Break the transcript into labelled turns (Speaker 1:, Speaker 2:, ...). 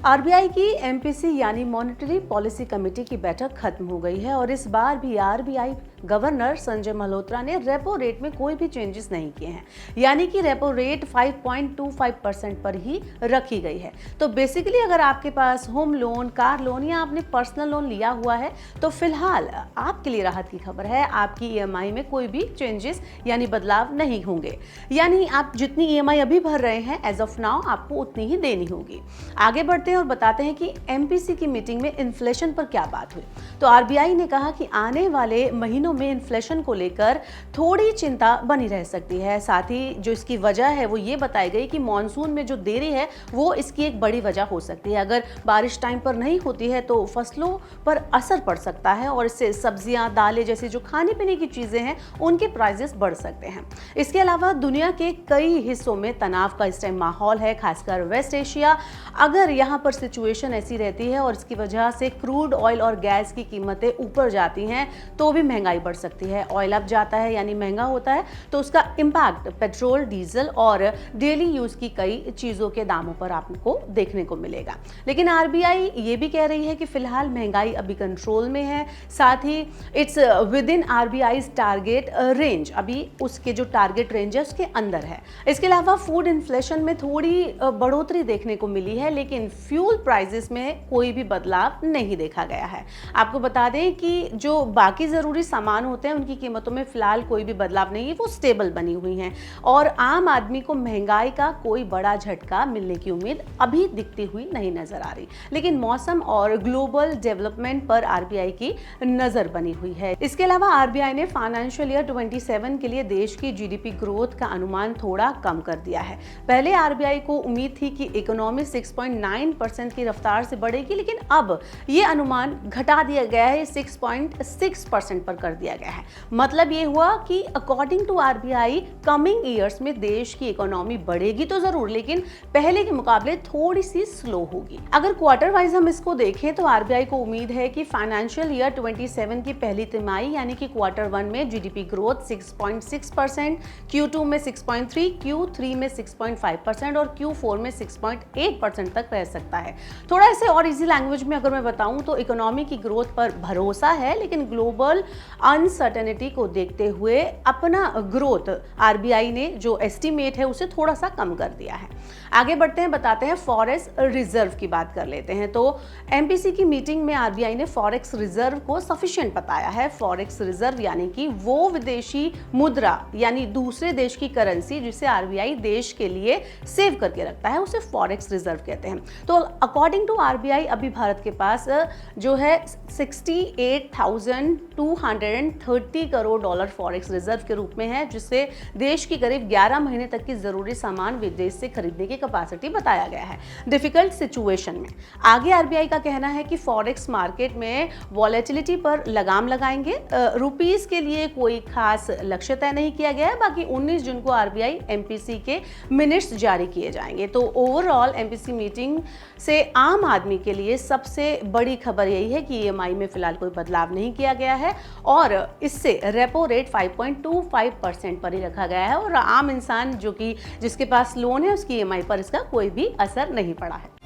Speaker 1: RBI की MPC यानी monetary policy committee की बैठक खत्म हो गई है और इस बार भी आरबीआई गवर्नर संजय मल्होत्रा ने रेपो रेट में कोई भी चेंजेस नहीं किए हैं, यानी कि रेपो रेट 5.25% पर ही रखी गई है। तो बेसिकली अगर आपके पास होम लोन, कार लोन या आपने पर्सनल लोन लिया हुआ है तो फिलहाल आपके लिए राहत की खबर है, आपकी ईएमआई में कोई भी चेंजेस यानी बदलाव नहीं होंगे। यानी आप जितनी ईएमआई अभी भर रहे हैं एज ऑफ नाउ आपको उतनी ही देनी होगी। आगे बढ़ते हैं और बताते हैं कि एमपीसी की मीटिंग में इन्फ्लेशन पर क्या बात हुई। तो आरबीआई ने कहा कि आने वाले महीनों में इन्फ्लेशन को लेकर थोड़ी चिंता बनी रह सकती है। साथ ही जो इसकी वजह है वो ये बताई गई कि मॉनसून में जो देरी है वो इसकी एक बड़ी वजह हो सकती है। अगर बारिश टाइम पर नहीं होती है तो फसलों पर असर पड़ सकता है और इससे सब्जियां, दालें जैसी जो खाने पीने की चीजें हैं उनके प्राइसेस बढ़ सकते हैं। इसके अलावा दुनिया के कई हिस्सों में तनाव का इस टाइम माहौल है, खासकर वेस्ट एशिया। अगर यहाँ पर सिचुएशन ऐसी रहती है और इसकी वजह से क्रूड ऑयल और गैस की कीमतें ऊपर जाती हैं तो भी महंगाई बढ़ सकती है। ऑयल अप जाता है यानी महंगा होता है तो उसका इम्पैक्ट पेट्रोल, डीजल और डेली यूज की कई चीजों के दामों पर आपको देखने को मिलेगा। लेकिन आरबीआई ये भी कह रही है कि फिलहाल महंगाई अभी कंट्रोल में है, साथ ही it's within RBI target range, अभी उसके जो टारगेट रेंज है उसके अंदर है। इसके अलावा फूड इन्फ्लेशन में थोड़ी बढ़ोतरी देखने को मिली है, लेकिन फ्यूल प्राइसेस में कोई भी बदलाव नहीं देखा गया है। आपको बता दें कि जो बाकी जरूरी सामान होते हैं उनकी कीमतों में फिलहाल कोई भी बदलाव नहीं है, वो स्टेबल बनी हुई हैं और आम आदमी को महंगाई का कोई बड़ा झटका मिलने की उम्मीद अभी दिखती हुई नहीं नजर आ रही। लेकिन मौसम और ग्लोबल डेवलपमेंट पर आरबीआई की नजर बनी हुई है। इसके अलावा आरबीआई ने फाइनेंशियल ईयर 27 के लिए देश की जीडीपी ग्रोथ का अनुमान थोड़ा कम कर दिया है। पहले आरबीआई को उम्मीद थी कि इकोनॉमी 6.9% की रफ्तार से बढ़ेगी, लेकिन अब ये अनुमान घटा दिया गया है, 6.6% पर कर दिया गया है। मतलब ये हुआ कि according to RBI coming years में देश की इकोनॉमी बढ़ेगी तो जरूर, लेकिन पहले के मुकाबले थोड़ी सी स्लो होगी। अगर क्वार्टर वाइज हम इसको देखें तो आरबीआई को उम्मीद है कि फाइनेंशियल ईयर 27 की पहली तिमाही यानी कि क्वार्टर 1 में जीडीपी ग्रोथ 6.6%, Q2 में 6.3%, Q3 में 6.5% और Q4 में 6.8% तक रह सकता है। थोड़ा ऐसे और इजी लैंग्वेज में अगर मैं बताऊं तो इकोनॉमी की ग्रोथ पर भरोसा है, लेकिन ग्लोबल अनसर्टेनिटी को देखते हुए अपना ग्रोथ आरबीआई ने जो एस्टीमेट है उसे थोड़ा सा कम कर दिया है। आगे बढ़ते हैं, बताते हैं फॉरेक्स रिजर्व की बात कर लेते हैं। तो एमपीसी की मीटिंग में आरबीआई ने फॉरेक्स रिजर्व को सफिशिएंट बताया है। फॉरेक्स रिजर्व यानी कि वो विदेशी मुद्रा यानी दूसरे देश की करेंसी जिसे आरबीआई देश के लिए सेव करके रखता है उसे फॉरेक्स रिजर्व कहते हैं। तो अकॉर्डिंग टू आरबीआई अभी भारत के पास जो है 68,230 करोड़ डॉलर फॉरेक्स रिजर्व के रूप में है, जिससे देश की करीब 11 महीने तक की जरूरी सामान विदेश से खरीदने की कैपेसिटी बताया गया है डिफिकल्ट सिचुएशन में। आगे आरबीआई का कहना है कि फॉरेक्स मार्केट में वॉलेटिलिटी पर लगाम लगाएंगे। रुपीस के लिए कोई खास लक्ष्य तय नहीं किया गया है। बाकी 19 जून को आरबीआई एमपीसी के मिनट्स जारी किए जाएंगे। तो ओवरऑल एमपीसी मीटिंग से आम आदमी के लिए सबसे बड़ी खबर यही है कि ईएमआई में फिलहाल कोई बदलाव नहीं किया गया है और इससे रेपो रेट 5.25% पर ही रखा गया है और आम इंसान जो कि जिसके पास लोन है उसकी ईएमआई पर इसका कोई भी असर नहीं पड़ा है।